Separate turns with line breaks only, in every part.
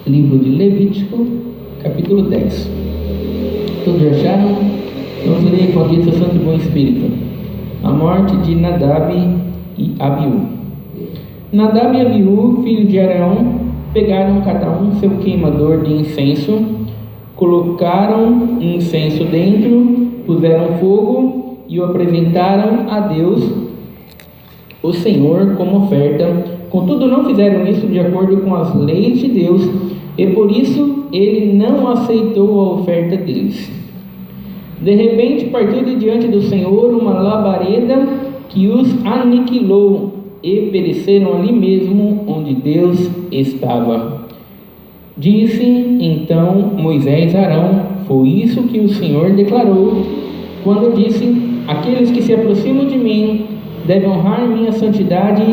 Livro de Levítico, capítulo 10. Todos acharam? Vamos ler com a guia do Santo e Bom Espírito. A morte de Nadab e Abiú. Nadab e Abiú, filhos de Arão, pegaram cada um seu queimador de incenso, colocaram incenso dentro, puseram fogo e o apresentaram a Deus, o Senhor, como oferta. Contudo, não fizeram isso de acordo com as leis de Deus, e por isso ele não aceitou a oferta deles. De repente partiu de diante do Senhor uma labareda que os aniquilou, e pereceram ali mesmo onde Deus estava. Disse então Moisés a Arão: foi isso que o Senhor declarou quando disse: aqueles que se aproximam de mim devem honrar minha santidade,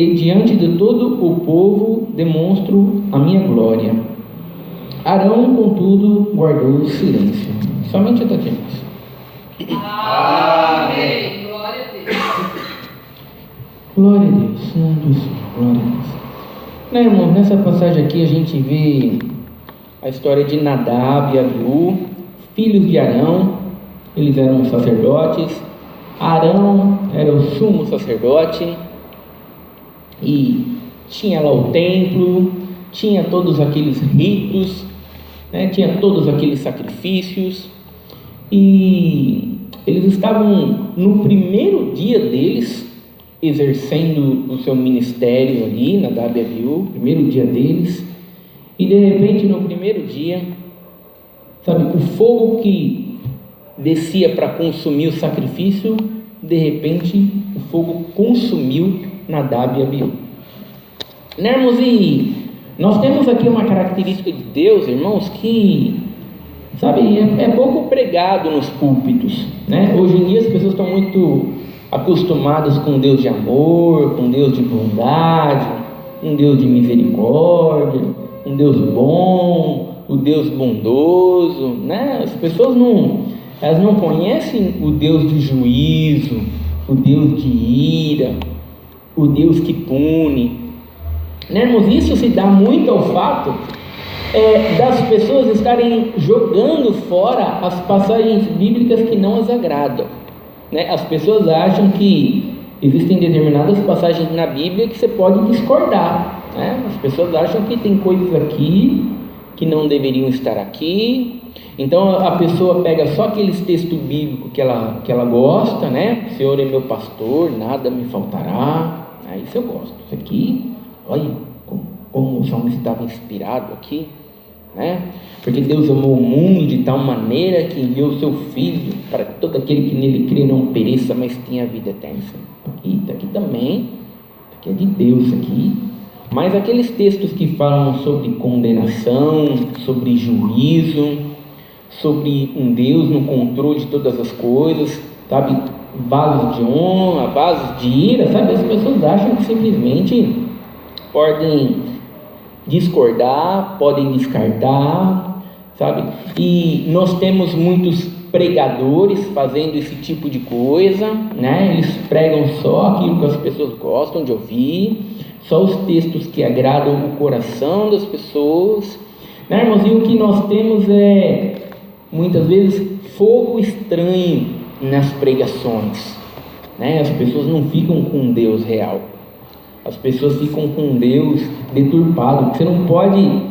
e diante de todo o povo demonstro a minha glória. Arão, contudo, guardou silêncio. Somente até aqui.
Amém. Glória a Deus.
Glória a Deus, Santo Senhor, glória a Deus. Né, irmão, nessa passagem aqui a gente vê a história de Nadab e Abiú, filhos de Arão. Eles eram sacerdotes. Arão era o sumo sacerdote e tinha lá o templo, tinha todos aqueles ritos, né? Tinha todos aqueles sacrifícios, e eles estavam no primeiro dia deles exercendo o seu ministério ali, Nadab e Abiú, primeiro dia deles, e de repente no primeiro dia, sabe, o fogo que descia para consumir o sacrifício, de repente o fogo consumiu Nadab e Abiú. Né, irmãos? E nós temos aqui uma característica de Deus, irmãos, que, sabe, é pouco pregado nos púlpitos, né? Hoje em dia as pessoas estão muito acostumadas com um Deus de amor, com um Deus de bondade, um Deus de misericórdia, um Deus bom, o Deus bondoso, né? As pessoas elas não conhecem o Deus de juízo, o Deus de ira, o Deus que pune, né, irmãos? Isso se dá muito ao fato das pessoas estarem jogando fora as passagens bíblicas que não as agradam, né? As pessoas acham que existem determinadas passagens na Bíblia que você pode discordar, né? As pessoas acham que tem coisas aqui que não deveriam estar aqui. Então a pessoa pega só aqueles textos bíblicos que ela gosta, né? O Senhor é meu pastor, nada me faltará. Isso eu gosto. Isso aqui, olha como o salmista estava inspirado aqui, né? Porque Deus amou o mundo de tal maneira que enviou o seu Filho para que todo aquele que nele crê não pereça, mas tenha vida eterna. Está aqui também. Isso aqui é de Deus, isso aqui. Mas aqueles textos que falam sobre condenação, sobre juízo, sobre um Deus no controle de todas as coisas, sabe, vasos de honra, vasos de ira, sabe, as pessoas acham que simplesmente podem discordar, podem descartar, sabe, e nós temos muitos pregadores fazendo esse tipo de coisa, né? Eles pregam só aquilo que as pessoas gostam de ouvir, só os textos que agradam o coração das pessoas, né, irmãos? E o que nós temos é, muitas vezes, fogo estranho nas pregações, né? As pessoas não ficam com um Deus real, as pessoas ficam com um Deus deturpado. Você não pode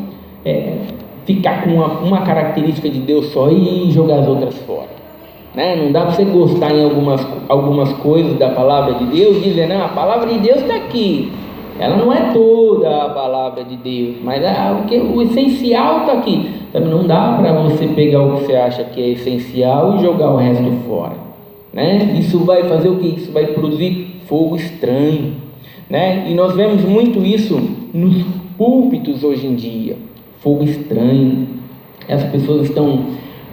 ficar com uma característica de Deus só e jogar as outras fora, né? Não dá para você gostar em algumas coisas da palavra de Deus, dizer, não, a palavra de Deus está aqui, ela não é toda a palavra de Deus, mas o essencial está aqui. Sabe, não dá para você pegar o que você acha que é essencial e jogar o resto fora, né? Isso vai fazer o que? Isso vai produzir fogo estranho, né? E nós vemos muito isso nos púlpitos hoje em dia. Fogo estranho. As pessoas estão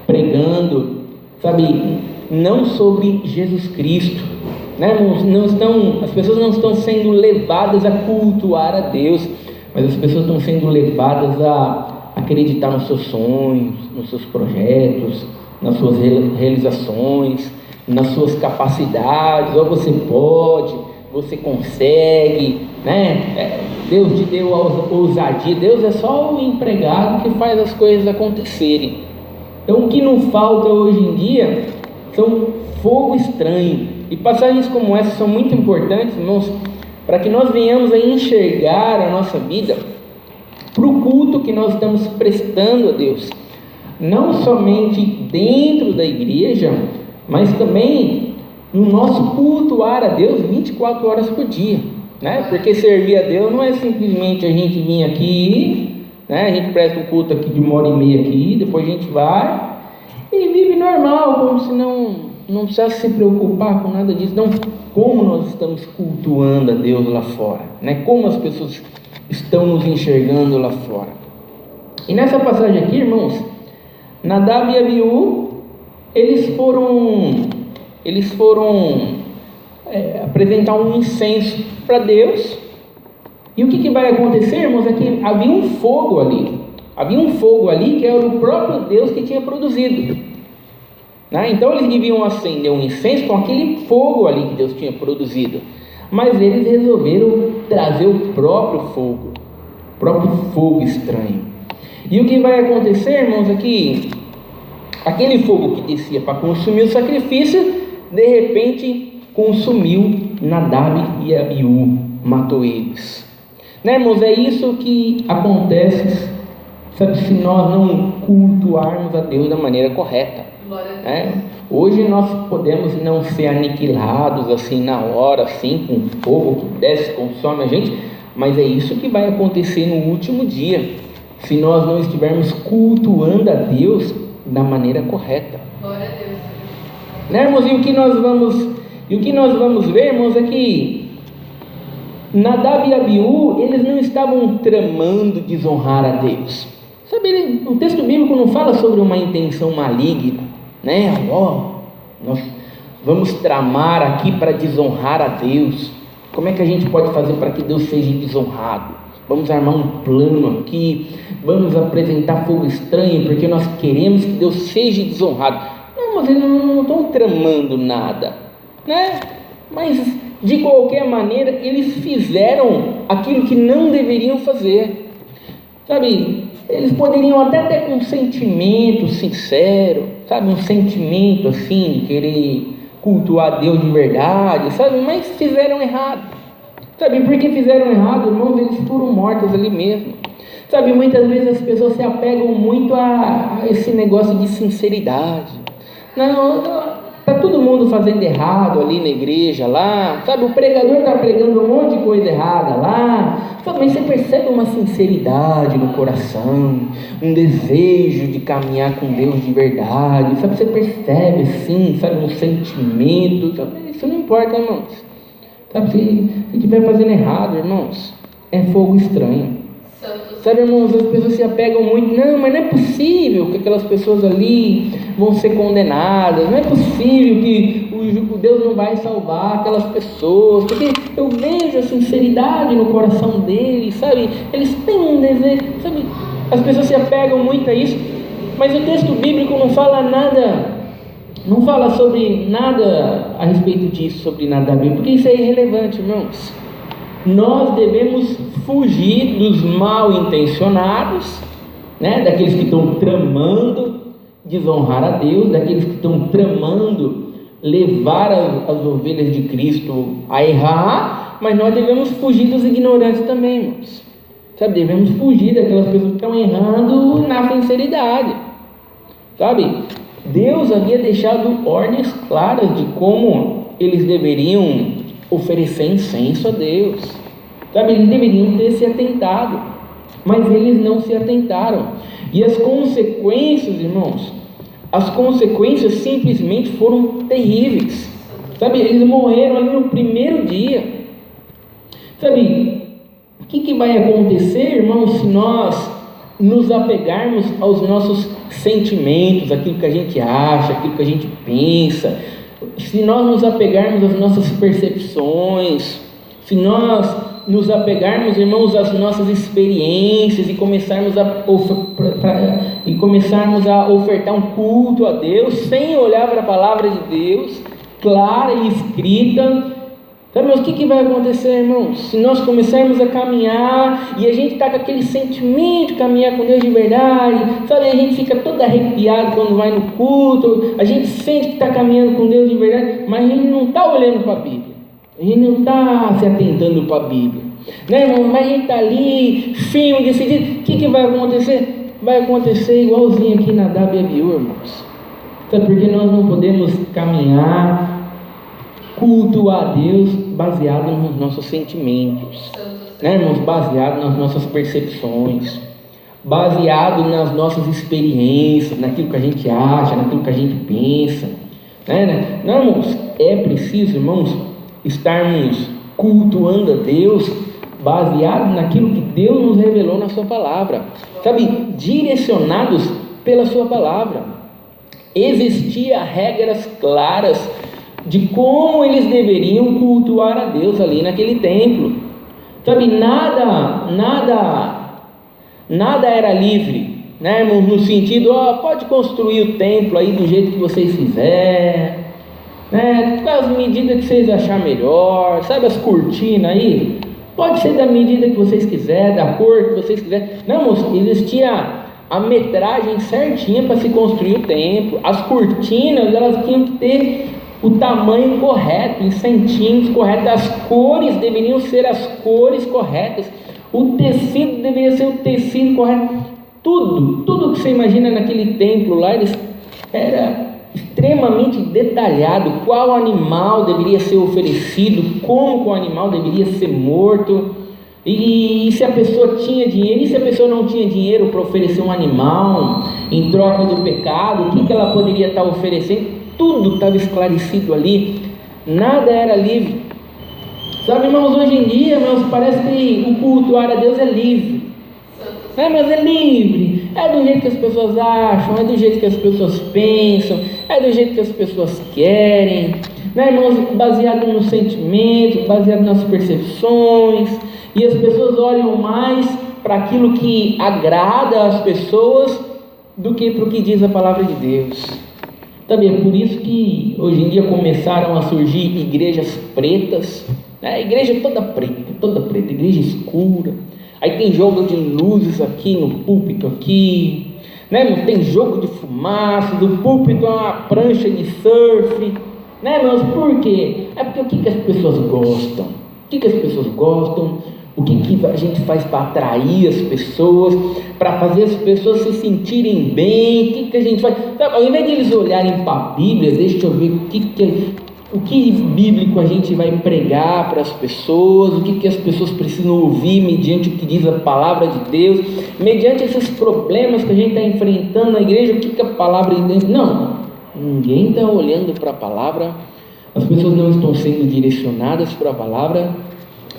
pregando, sabe, não sobre Jesus Cristo, né? As pessoas não estão sendo levadas a cultuar a Deus, mas as pessoas estão sendo levadas a acreditar nos seus sonhos, nos seus projetos, nas suas realizações, nas suas capacidades. Ou você pode, você consegue, né? Deus te deu ousadia. Deus é só o empregado que faz as coisas acontecerem. Então o que não falta hoje em dia são fogo estranho. E passagens como essa são muito importantes, irmãos, para que nós venhamos a enxergar a nossa vida para o culto que nós estamos prestando a Deus, não somente dentro da igreja, mas também no nosso cultuar a Deus 24 horas por dia, né? Porque servir a Deus não é simplesmente a gente vir aqui, né? A gente presta um culto aqui de 1h30 aqui, depois a gente vai e vive normal, como se não precisasse se preocupar com nada disso. Não, como nós estamos cultuando a Deus lá fora, né? Como as pessoas estão nos enxergando lá fora. E nessa passagem aqui, irmãos, Nadab e Abiú, eles foram apresentar um incenso para Deus. E o que vai acontecer, irmãos, é que havia um fogo ali que era o próprio Deus que tinha produzido, né? Então eles deviam acender um incenso com aquele fogo ali que Deus tinha produzido, mas eles resolveram trazer o próprio fogo estranho. E o que vai acontecer, irmãos, é que aquele fogo que descia para consumir o sacrifício, de repente consumiu Nadab e Abiú, matou eles, né, irmãos? É isso que acontece, sabe, se nós não cultuarmos a Deus da maneira correta, né? Hoje nós podemos não ser aniquilados assim na hora, assim, com fogo que desce, consome a gente, mas é isso que vai acontecer no último dia, se nós não estivermos cultuando a Deus da maneira correta.
Glória a Deus.
Né, irmãos? E o que nós vamos ver, irmãos, é que Nadab e Abiú, eles não estavam tramando desonrar a Deus. Sabe, o texto bíblico não fala sobre uma intenção maligna, né? Nós vamos tramar aqui para desonrar a Deus. Como é que a gente pode fazer para que Deus seja desonrado? Vamos armar um plano aqui, vamos apresentar fogo estranho, porque nós queremos que Deus seja desonrado. Não, mas eles não estão tramando nada, né? Mas de qualquer maneira eles fizeram aquilo que não deveriam fazer, sabe? Eles poderiam até ter um sentimento sincero, sabe? Um sentimento assim, de querer cultuar Deus de verdade, sabe? Mas fizeram errado. Sabe por que fizeram errado, irmãos? Eles foram mortos ali mesmo. Sabe, muitas vezes as pessoas se apegam muito a esse negócio de sinceridade. Não, está todo mundo fazendo errado ali na igreja lá, sabe? O pregador está pregando um monte de coisa errada lá, sabe? Mas você percebe uma sinceridade no coração, um desejo de caminhar com Deus de verdade, sabe? Você percebe sim, sabe? Um sentimento, sabe? Isso não importa, irmãos. Sabe, se estiver fazendo errado, irmãos, é fogo estranho. Sabe, irmãos, as pessoas se apegam muito. Não, mas não é possível que aquelas pessoas ali vão ser condenadas. Não é possível que o Deus não vai salvar aquelas pessoas. Porque eu vejo a sinceridade no coração deles, sabe? Eles têm um desejo, sabe? As pessoas se apegam muito a isso. Mas o texto bíblico não fala nada. Não fala sobre nada a respeito disso, sobre nada bem, porque isso é irrelevante, irmãos. Nós devemos fugir dos mal intencionados, né? Daqueles que estão tramando desonrar a Deus, daqueles que estão tramando levar as ovelhas de Cristo a errar, mas nós devemos fugir dos ignorantes também, irmãos. Sabe, devemos fugir daquelas pessoas que estão errando na sinceridade, sabe? Deus havia deixado ordens claras de como eles deveriam oferecer incenso a Deus, sabe? Eles deveriam ter se atentado, mas eles não se atentaram, e as consequências, irmãos, as consequências simplesmente foram terríveis, sabe? Eles morreram ali no primeiro dia, sabe? O que vai acontecer, irmãos, se nós nos apegarmos aos nossos sentimentos, aquilo que a gente acha, aquilo que a gente pensa, se nós nos apegarmos às nossas percepções, se nós nos apegarmos, irmãos, às nossas experiências e começarmos a ofertar um culto a Deus sem olhar para a palavra de Deus clara e escrita, Sabe, mas o que vai acontecer, irmãos? Se nós começarmos a caminhar e a gente está com aquele sentimento de caminhar com Deus de verdade, sabe, a gente fica todo arrepiado quando vai no culto, a gente sente que está caminhando com Deus de verdade, mas a gente não está olhando para a Bíblia, a gente não está se atentando para a Bíblia, né, irmão? Mas a gente está ali, firme, decidido. O que vai acontecer? Vai acontecer igualzinho aqui na Nadab e Abiú, irmãos. Sabe, porque nós não podemos caminhar, cultuar a Deus baseado nos nossos sentimentos, né, irmãos? Baseado nas nossas percepções, baseado nas nossas experiências, naquilo que a gente acha, naquilo que a gente pensa, né? Não, irmãos, é preciso, irmãos, estarmos cultuando a Deus baseado naquilo que Deus nos revelou na sua palavra, sabe, direcionados pela sua palavra. Existiam regras claras de como eles deveriam cultuar a Deus ali naquele templo, sabe, nada era livre, né, irmão? No sentido, pode construir o templo aí do jeito que vocês quiserem, né, com as medidas que vocês achar melhor, sabe, as cortinas aí, pode ser da medida que vocês quiserem, da cor que vocês quiserem. Não, irmãos, existia a metragem certinha para se construir o templo, as cortinas, elas tinham que ter o tamanho correto, em centímetros corretos, as cores deveriam ser as cores corretas, o tecido deveria ser o tecido correto, tudo que você imagina naquele templo lá, era extremamente detalhado, qual animal deveria ser oferecido, como o animal deveria ser morto, e se a pessoa tinha dinheiro, e se a pessoa não tinha dinheiro para oferecer um animal em troca do pecado, o que ela poderia estar oferecendo? Tudo estava esclarecido ali, nada era livre. Sabe, irmãos, hoje em dia, irmãos, parece que o cultuar a Deus é livre, mas é livre, é do jeito que as pessoas acham, é do jeito que as pessoas pensam, é do jeito que as pessoas querem, né, irmãos? Baseado nos sentimentos, baseado nas percepções, e as pessoas olham mais para aquilo que agrada as pessoas do que para o que diz a palavra de Deus. Também é por isso que hoje em dia começaram a surgir igrejas pretas, né? Igreja toda preta, igreja escura. Aí tem jogo de luzes aqui no púlpito aqui, né? Tem jogo de fumaça, do púlpito a uma prancha de surf, né, irmãos? Por quê? É porque o que as pessoas gostam? O que as pessoas gostam? O que a gente faz para atrair as pessoas, para fazer as pessoas se sentirem bem? O que a gente faz? Sabe, ao invés de eles olharem para a Bíblia, deixa eu ver o que bíblico a gente vai pregar para as pessoas, o que as pessoas precisam ouvir mediante o que diz a palavra de Deus, mediante esses problemas que a gente está enfrentando na igreja, o que a palavra de Deus... Não, ninguém está olhando para a palavra, as pessoas não estão sendo direcionadas para a palavra,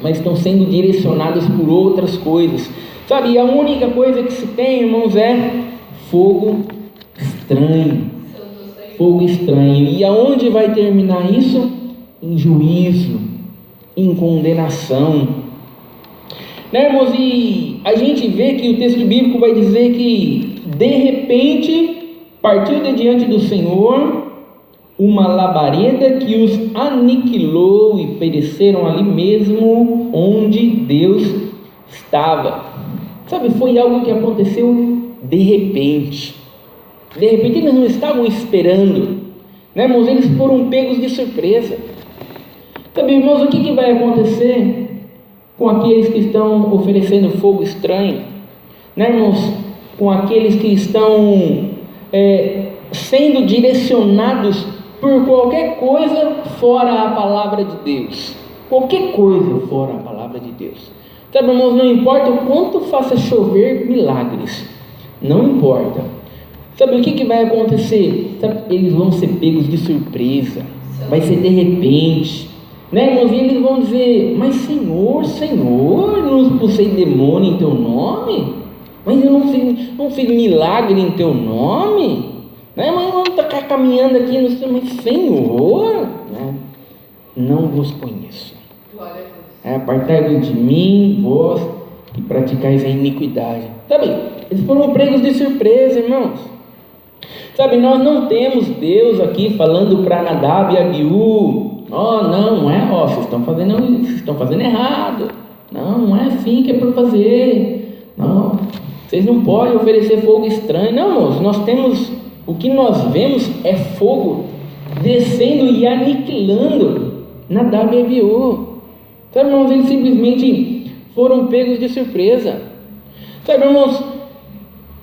mas estão sendo direcionadas por outras coisas, sabe? E a única coisa que se tem, irmãos, é fogo estranho. Fogo estranho. E aonde vai terminar isso? Em juízo, em condenação, né, irmãos? E a gente vê que o texto bíblico vai dizer que de repente partiu de diante do Senhor uma labareda que os aniquilou e pereceram ali mesmo onde Deus estava. Sabe, foi algo que aconteceu de repente. De repente eles não estavam esperando, né, irmãos? Eles foram pegos de surpresa. Sabe, irmãos, o que vai acontecer com aqueles que estão oferecendo fogo estranho, né, irmãos? Com aqueles que estão sendo direcionados por qualquer coisa fora a palavra de Deus, qualquer coisa fora a palavra de Deus. Sabe, irmãos, não importa o quanto faça chover milagres, não importa. Sabe o que vai acontecer? Sabe, eles vão ser pegos de surpresa, vai ser de repente, né, irmãos? E eles vão dizer: mas Senhor, eu não expulsei demônio em teu nome, mas eu não fiz milagre em teu nome, né? Mas eu estou caminhando aqui no céu, mas Senhor, né? Não vos conheço. Apartai-vos de mim, vós, e praticais a iniquidade. Sabe, eles foram pegos de surpresa, irmãos. Sabe, nós não temos Deus aqui falando para Nadab e Abiú: Não é, vocês estão fazendo errado. Não é assim que é para fazer. Não, vocês não podem oferecer fogo estranho. Não, irmãos, o que nós vemos é fogo descendo e aniquilando Nadab e Abiú. Sabe, irmãos, eles simplesmente foram pegos de surpresa. Sabe, irmãos,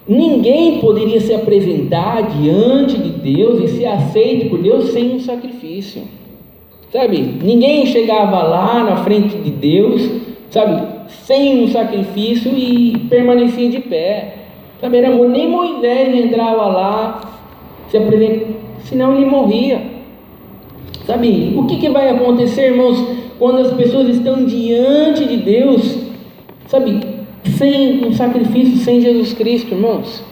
ninguém poderia se apresentar diante de Deus e ser aceito por Deus sem um sacrifício. Sabe, ninguém chegava lá na frente de Deus, sabe, sem um sacrifício e permanecia de pé. Sabe, nem Moisés entrava lá, se apresenta, senão ele morria. Sabe, o que vai acontecer, irmãos, quando as pessoas estão diante de Deus, sabe, sem um sacrifício, sem Jesus Cristo, irmãos?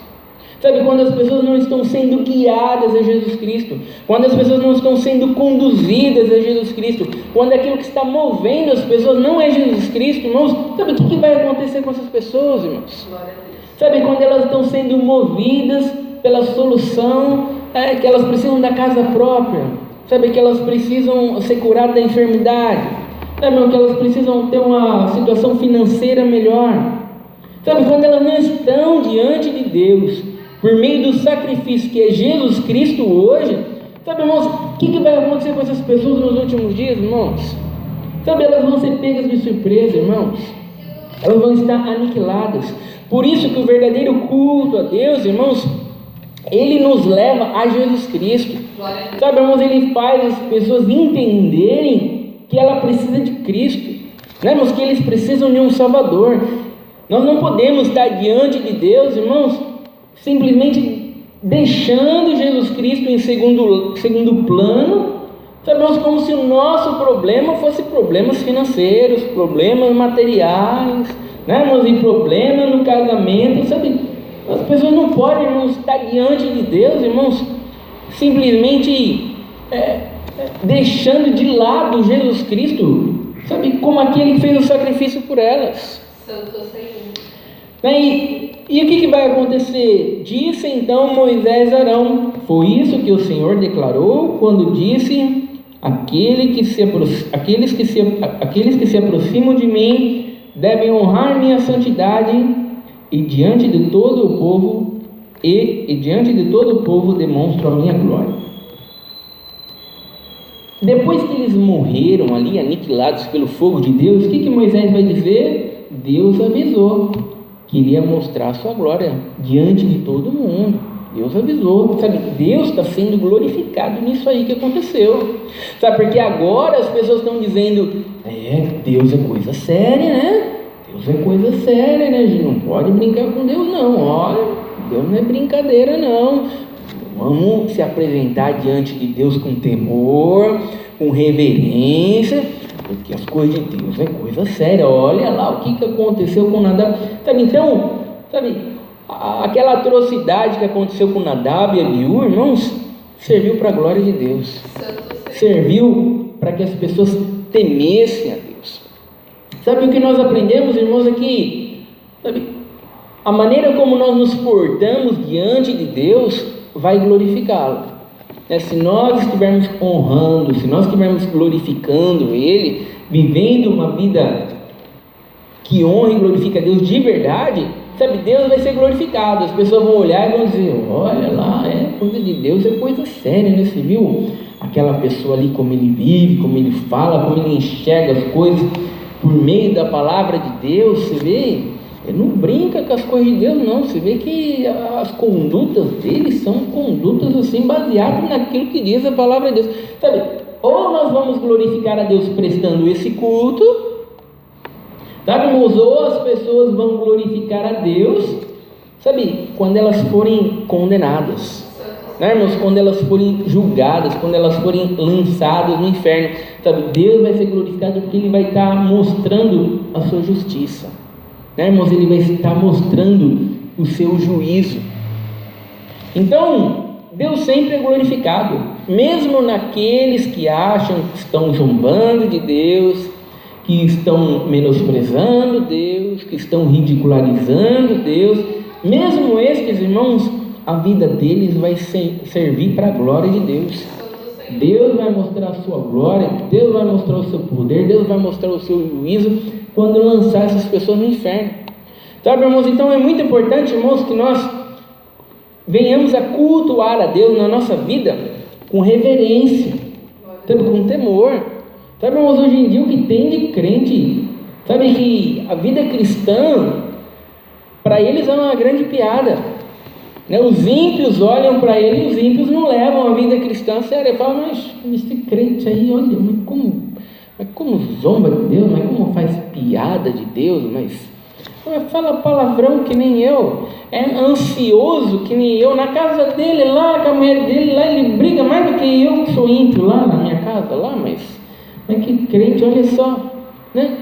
Sabe, quando as pessoas não estão sendo guiadas a Jesus Cristo, quando as pessoas não estão sendo conduzidas a Jesus Cristo, quando aquilo que está movendo as pessoas não é Jesus Cristo, irmãos, sabe o que vai acontecer com essas pessoas, irmãos? Sabe, quando elas estão sendo movidas pela solução, que elas precisam da casa própria, sabe, que elas precisam ser curadas da enfermidade, sabe, que elas precisam ter uma situação financeira melhor, sabe, quando elas não estão diante de Deus, por meio do sacrifício que é Jesus Cristo hoje, sabe, irmãos, o que vai acontecer com essas pessoas nos últimos dias, irmãos? Sabe, elas vão ser pegas de surpresa, irmãos, elas vão estar aniquiladas. Por isso que o verdadeiro culto a Deus, irmãos, ele nos leva a Jesus Cristo. Sabe, irmãos, ele faz as pessoas entenderem que ela precisa de Cristo, né, irmãos, que eles precisam de um Salvador. Nós não podemos estar diante de Deus, irmãos, simplesmente deixando Jesus Cristo em segundo plano, sabe, irmãos, como se o nosso problema fosse problemas financeiros, problemas materiais, né, irmãos, e problemas no casamento, sabe? As pessoas não podem, irmãos, estar diante de Deus, irmãos, simplesmente deixando de lado Jesus Cristo, sabe, como aquele que fez o sacrifício por elas.
Santo Senhor.
E o que vai acontecer? Disse então Moisés a Arão: foi isso que o Senhor declarou quando disse: aqueles que se aproximam de mim devem honrar minha santidade, e diante de todo o povo demonstro a minha glória. Depois que eles morreram ali, aniquilados pelo fogo de Deus, o que Moisés vai dizer? Deus avisou que iria mostrar a sua glória diante de todo mundo. Deus avisou, sabe? Deus está sendo glorificado nisso aí que aconteceu, sabe? Porque agora as pessoas estão dizendo: Deus é coisa séria, né? Deus é coisa séria, né? A gente não pode brincar com Deus, não. Olha, Deus não é brincadeira, não. Vamos se apresentar diante de Deus com temor, com reverência, porque as coisas de Deus é coisa séria. Olha lá o que aconteceu com Nadab, sabe? Então, sabe, aquela atrocidade que aconteceu com Nadab e Abiú, irmãos, serviu para a glória de Deus, serviu para que as pessoas temessem a Deus. Sabe o que nós aprendemos, irmãos, aqui? Sabe, a maneira como nós nos portamos diante de Deus vai glorificá-lo. Se nós estivermos honrando, se nós estivermos glorificando Ele, vivendo uma vida que honra e glorifica a Deus de verdade, sabe, Deus vai ser glorificado. As pessoas vão olhar e vão dizer: olha lá, coisa de Deus é coisa séria, né? Você viu aquela pessoa ali, como ele vive, como ele fala, como ele enxerga as coisas por meio da palavra de Deus. Você vê, ele não brinca com as coisas de Deus, não. Você vê que as condutas dele são condutas assim, baseadas naquilo que diz a palavra de Deus, sabe? Ou nós vamos glorificar a Deus prestando esse culto, sabe, irmãos? Ou as pessoas vão glorificar a Deus, sabe, quando elas forem condenadas, né, irmãos? Quando elas forem julgadas, quando elas forem lançadas no inferno, sabe? Deus vai ser glorificado porque Ele vai estar mostrando a sua justiça, né, irmãos? Ele vai estar mostrando o seu juízo. Então, Deus sempre é glorificado, mesmo naqueles que acham que estão zombando de Deus, que estão menosprezando Deus, que estão ridicularizando Deus. Mesmo estes, irmãos, a vida deles vai servir para a glória de Deus. Deus vai mostrar a sua glória, Deus vai mostrar o seu poder, Deus vai mostrar o seu juízo quando lançar essas pessoas no inferno. Sabe, irmãos, então é muito importante, irmãos, que nós venhamos a cultuar a Deus na nossa vida com reverência, sabe, com temor. Sabe, irmãos, hoje em dia o que tem de crente, sabe que a vida cristã, para eles é uma grande piada, né? Os ímpios olham para ele e os ímpios não levam a vida cristã a sério. Falam, mas esse crente aí, olha, mas como zomba de Deus, mas como faz piada de Deus, mas fala palavrão que nem eu, é ansioso que nem eu, na casa dele lá, com a mulher dele lá, ele briga mais do que eu que sou ímpio lá na minha casa lá, mas que crente, olha só, né?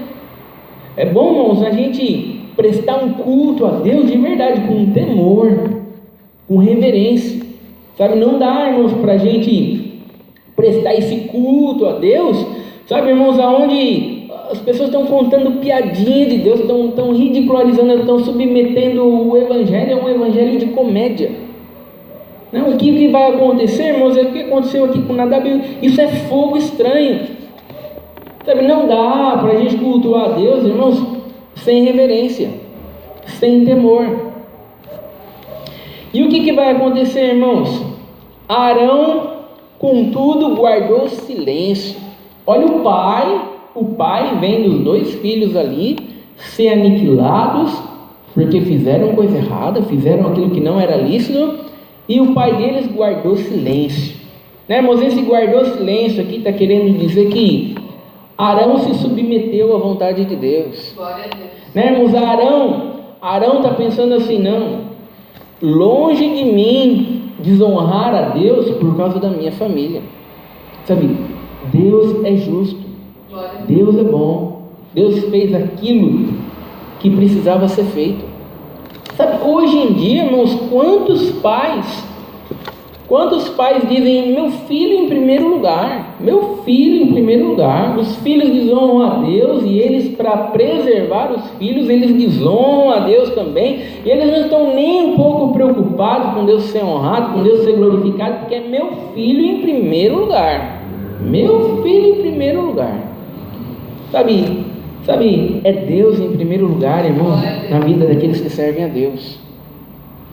É bom, irmãos, a gente prestar um culto a Deus de verdade, com temor, com reverência, sabe? Não dá, irmãos, para a gente prestar esse culto a Deus, sabe, irmãos, aonde as pessoas estão contando piadinha de Deus, estão ridicularizando, estão submetendo o evangelho a um evangelho de comédia. Não, o que vai acontecer, irmãos, é o que aconteceu aqui com Nadab. Isso é fogo estranho, sabe? Não dá para a gente cultuar a Deus, irmãos, sem reverência, sem temor. E o que vai acontecer, irmãos? Arão, contudo, guardou silêncio. Olha o pai vendo os 2 filhos ali ser aniquilados, porque fizeram coisa errada, fizeram aquilo que não era lícito, e o pai deles guardou silêncio, né, irmãos? Esse guardou silêncio aqui está querendo dizer que Arão se submeteu à vontade de Deus, né, irmãos? Arão está pensando assim, não, longe de mim desonrar a Deus por causa da minha família, sabe? Deus é justo, Deus é bom, Deus fez aquilo que precisava ser feito, sabe? Hoje em dia, irmãos, quantos pais dizem, meu filho em primeiro lugar, os filhos desonram a Deus, e eles, para preservar os filhos, eles desonram a Deus também, e eles não estão nem um pouco preocupados com Deus ser honrado, com Deus ser glorificado, porque é meu filho em primeiro lugar, sabe, é Deus em primeiro lugar, irmão, na vida daqueles que servem a Deus.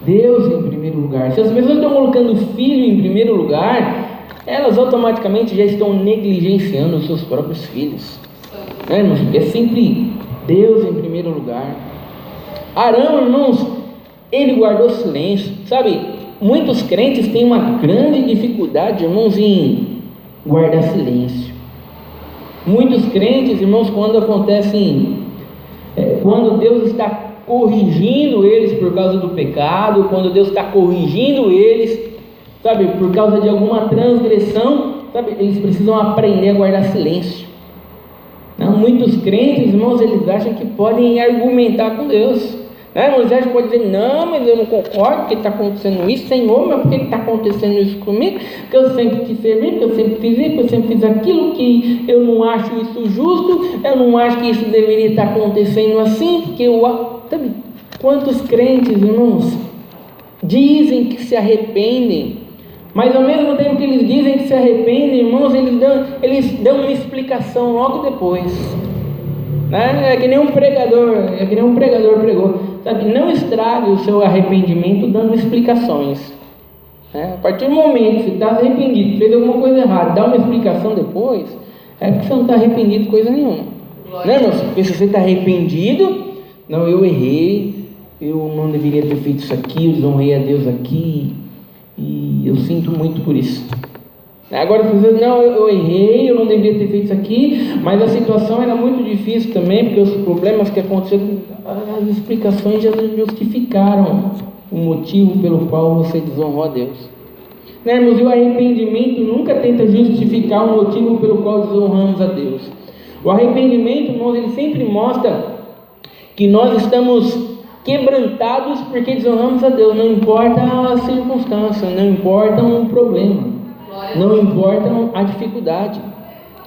Deus em primeiro lugar. Se as pessoas estão colocando o filho em primeiro lugar, elas automaticamente já estão negligenciando os seus próprios filhos, né, irmãos? Porque é sempre Deus em primeiro lugar. Arão, irmãos, ele guardou silêncio, sabe? Muitos crentes têm uma grande dificuldade, irmãos, em guardar silêncio. Muitos crentes, irmãos, quando Deus está corrigindo eles por causa do pecado, quando Deus está corrigindo eles, sabe, por causa de alguma transgressão, sabe, eles precisam aprender a guardar silêncio. Não, muitos crentes, irmãos, eles acham que podem argumentar com Deus, né? Irmãos, acham que pode dizer, não, mas eu não concordo, porque está acontecendo isso, Senhor, mas por que está acontecendo isso comigo? Porque eu sempre te servi, porque eu sempre fiz isso, porque eu sempre fiz aquilo, que eu não acho isso justo, eu não acho que isso deveria estar acontecendo assim, porque eu... Sabe, quantos crentes, irmãos, dizem que se arrependem, mas ao mesmo tempo que eles dizem que se arrependem, irmãos, eles dão uma explicação logo depois, né? É que nem um pregador pregou, sabe? Não estrague o seu arrependimento dando explicações, né? A partir do momento que você está arrependido, fez alguma coisa errada, dá uma explicação depois, é porque você não está arrependido de coisa nenhuma, né, irmãos? Porque se você está arrependido, não, eu errei, eu não deveria ter feito isso aqui, eu desonrei a Deus aqui, e eu sinto muito por isso. Agora você diz, não, eu errei, eu não deveria ter feito isso aqui, mas a situação era muito difícil também, porque os problemas que aconteceram, as explicações já justificaram o motivo pelo qual você desonrou a Deus. Né, irmãos? E o arrependimento nunca tenta justificar o motivo pelo qual desonramos a Deus. O arrependimento, irmãos, ele sempre mostra que nós estamos quebrantados porque desonramos a Deus, não importa a circunstância, não importa o problema, não importa a dificuldade,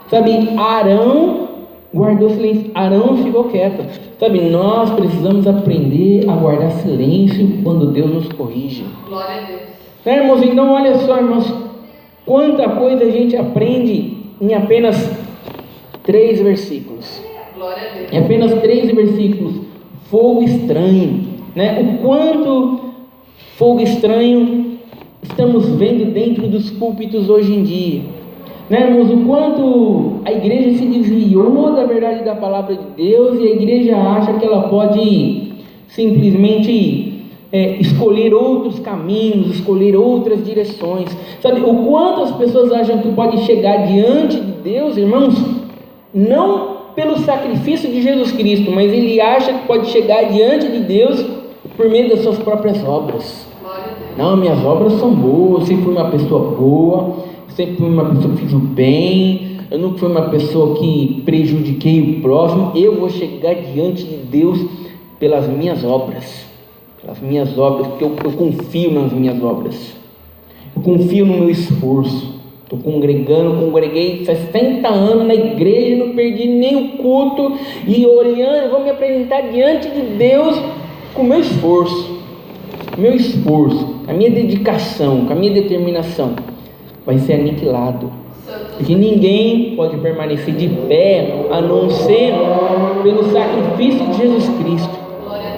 sabe? Arão guardou silêncio, Arão ficou quieto, sabe? Nós precisamos aprender a guardar silêncio quando Deus nos corrige.
Glória a Deus.
Né, irmãos? Então olha só, irmãos, Quanta coisa a gente aprende em apenas 3 versículos.
Glória a Deus.
Em apenas 3 versículos. Fogo estranho, né? O quanto fogo estranho estamos vendo dentro dos púlpitos hoje em dia, né, irmãos? O quanto a igreja se desviou da verdade da palavra de Deus, e a igreja acha que ela pode simplesmente escolher outros caminhos, escolher outras direções, sabe? O quanto as pessoas acham que pode chegar diante de Deus, irmãos, não pelo sacrifício de Jesus Cristo, mas ele acha que pode chegar diante de Deus por meio das suas próprias obras. Não, minhas obras são boas, eu sempre fui uma pessoa boa, sempre fui uma pessoa que fiz o bem, eu nunca fui uma pessoa que prejudiquei o próximo, eu vou chegar diante de Deus pelas minhas obras, porque eu confio nas minhas obras, eu confio no meu esforço. Estou congreguei 60 anos na igreja, não perdi nenhum culto, e olhando, eu vou me apresentar diante de Deus com o meu esforço, a minha dedicação, com a minha determinação, vai ser aniquilado, porque ninguém pode permanecer de pé, a não ser pelo sacrifício de Jesus Cristo,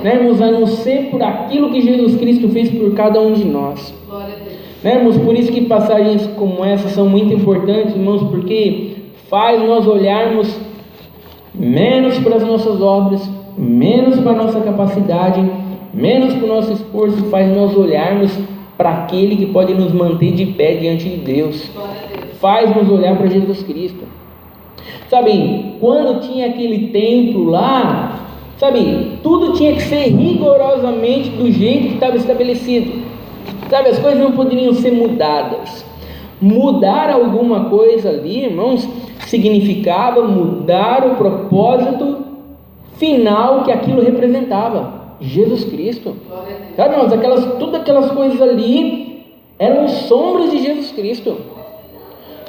né, irmãos? A não ser por aquilo que Jesus Cristo fez por cada um de nós. Né, irmãos? Por isso que passagens como essa são muito importantes, irmãos, porque faz nós olharmos menos para as nossas obras, menos para a nossa capacidade, menos para o nosso esforço, faz nós olharmos para aquele que pode nos manter de pé diante de Deus, faz nos olhar para Jesus Cristo. Sabe, quando tinha aquele templo lá, sabe, tudo tinha que ser rigorosamente do jeito que estava estabelecido. Sabe, as coisas não poderiam ser mudadas. Mudar alguma coisa ali, irmãos, significava mudar o propósito final que aquilo representava, Jesus Cristo. Sabe, irmãos, todas aquelas coisas ali eram sombras de Jesus Cristo.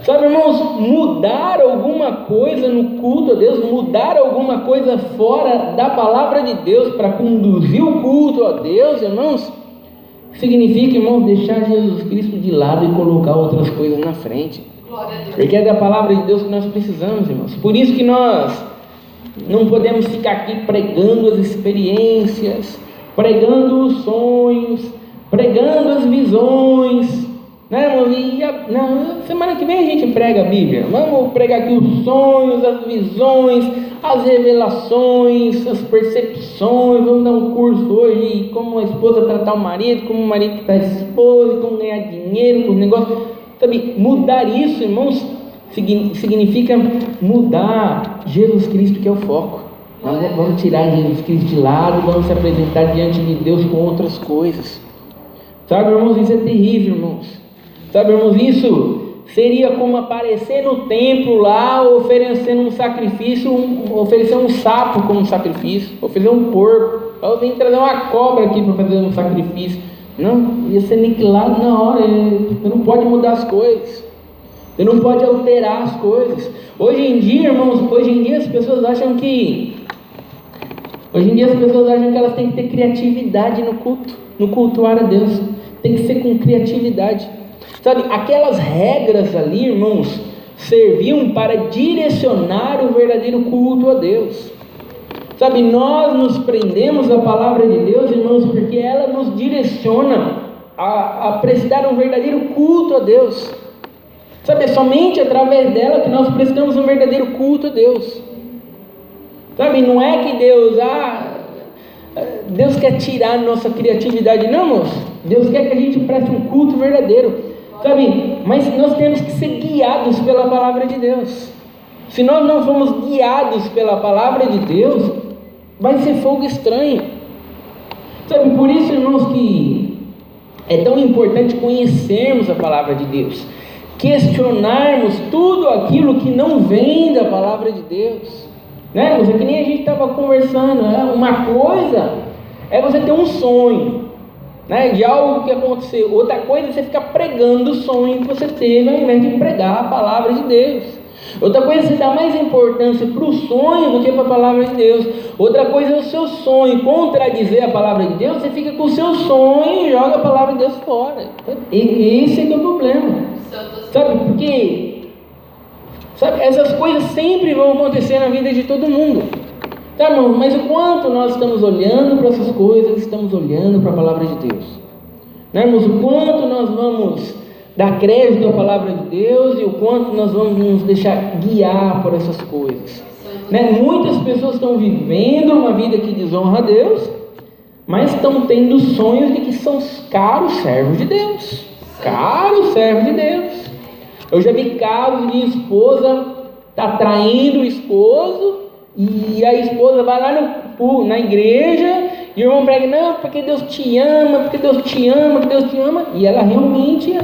Sabe, irmãos, mudar alguma coisa no culto a Deus, mudar alguma coisa fora da palavra de Deus para conduzir o culto a Deus, irmãos, significa, irmãos, deixar Jesus Cristo de lado e colocar outras coisas na frente. Porque é da palavra de Deus que nós precisamos, irmãos. Por isso que nós não podemos ficar aqui pregando as experiências, pregando os sonhos, pregando as visões, né, irmãos? Semana que vem a gente prega a Bíblia. Vamos pregar aqui os sonhos, as visões, as revelações, as percepções. Vamos dar um curso hoje como a esposa tratar o marido, como o marido tratar a esposa, como ganhar dinheiro com os negócios. Sabe, mudar isso, irmãos, significa mudar Jesus Cristo, que é o foco. Nós vamos tirar Jesus Cristo de lado e vamos se apresentar diante de Deus com outras coisas. Sabe, irmãos, isso é terrível, irmãos. Sabe, irmãos, isso seria como aparecer no templo lá, oferecendo um sacrifício, oferecer um sapo como sacrifício, oferecer um porco. Eu vim trazer uma cobra aqui para fazer um sacrifício. Não, ia ser aniquilado na hora. Você não pode mudar as coisas, você não pode alterar as coisas. Hoje em dia, irmãos, as pessoas acham que elas têm que ter criatividade no cultuar a Deus. Tem que ser com criatividade. Sabe, aquelas regras ali, irmãos, serviam para direcionar o verdadeiro culto a Deus. Sabe, nós nos prendemos à palavra de Deus, irmãos, porque ela nos direciona a prestar um verdadeiro culto a Deus. Sabe, é somente através dela que nós prestamos um verdadeiro culto a Deus. Sabe, não é que Deus quer tirar a nossa criatividade, não, irmãos. Deus quer que a gente preste um culto verdadeiro. Sabe, mas nós temos que ser guiados pela palavra de Deus. Se nós não formos guiados pela palavra de Deus, vai ser fogo estranho. Sabe, por isso, irmãos, que é tão importante conhecermos a palavra de Deus, questionarmos tudo aquilo que não vem da palavra de Deus, né, irmãos? É que nem a gente estava conversando, né? Uma coisa é você ter um sonho, né, de algo que aconteceu. Outra coisa é você ficar pregando o sonho que você teve, ao invés de pregar a palavra de Deus. Outra coisa é você dar mais importância para o sonho do que para a palavra de Deus. Outra coisa é o seu sonho contradizer a palavra de Deus, você fica com o seu sonho e joga a palavra de Deus fora. Esse é que é o problema. Sabe, porque essas coisas sempre vão acontecer na vida de todo mundo. Tá, irmão, mas o quanto nós estamos olhando para essas coisas, estamos olhando para a palavra de Deus? Né, irmãos, o quanto nós vamos dar crédito à palavra de Deus e o quanto nós vamos nos deixar guiar por essas coisas. Né? Muitas pessoas estão vivendo uma vida que desonra a Deus, mas estão tendo sonhos de que são caros servos de Deus. Caros servos de Deus. Eu já vi casos de esposa tá traindo o esposo e a esposa vai lá na igreja e o irmão prega, não, porque Deus te ama, porque Deus te ama, porque Deus te ama. E ela realmente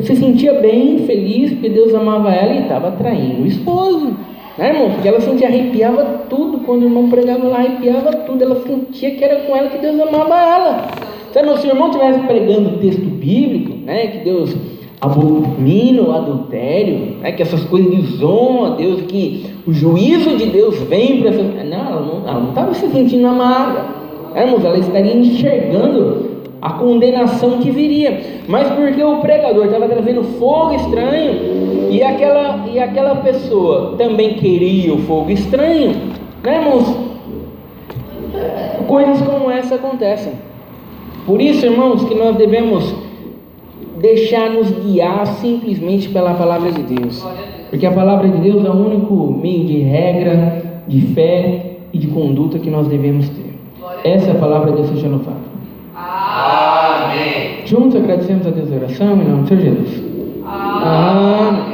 se sentia bem, feliz, porque Deus amava ela e estava traindo o esposo. Né, irmão? Porque ela sentia, arrepiava tudo, quando o irmão pregava lá, arrepiava tudo, ela sentia que era com ela que Deus amava ela. Sabe, se o irmão estivesse pregando o texto bíblico, né, que Deus abomina o adultério, né, que essas coisas desonram a Deus, que o juízo de Deus vem para essa... Não, ela não estava se sentindo amada, né, irmãos? Ela estaria enxergando a condenação que viria, mas porque o pregador estava trazendo fogo estranho e aquela pessoa também queria o fogo estranho, né, irmãos? Coisas como essa acontecem. Por isso, irmãos, que nós devemos deixar-nos guiar simplesmente pela palavra de Deus, porque a palavra de Deus é o único meio de regra, de fé e de conduta que nós devemos ter. Essa é a palavra de Deus seja louvada.
Amém.
Juntos agradecemos a Deus a oração em nome do Senhor Jesus. Amém.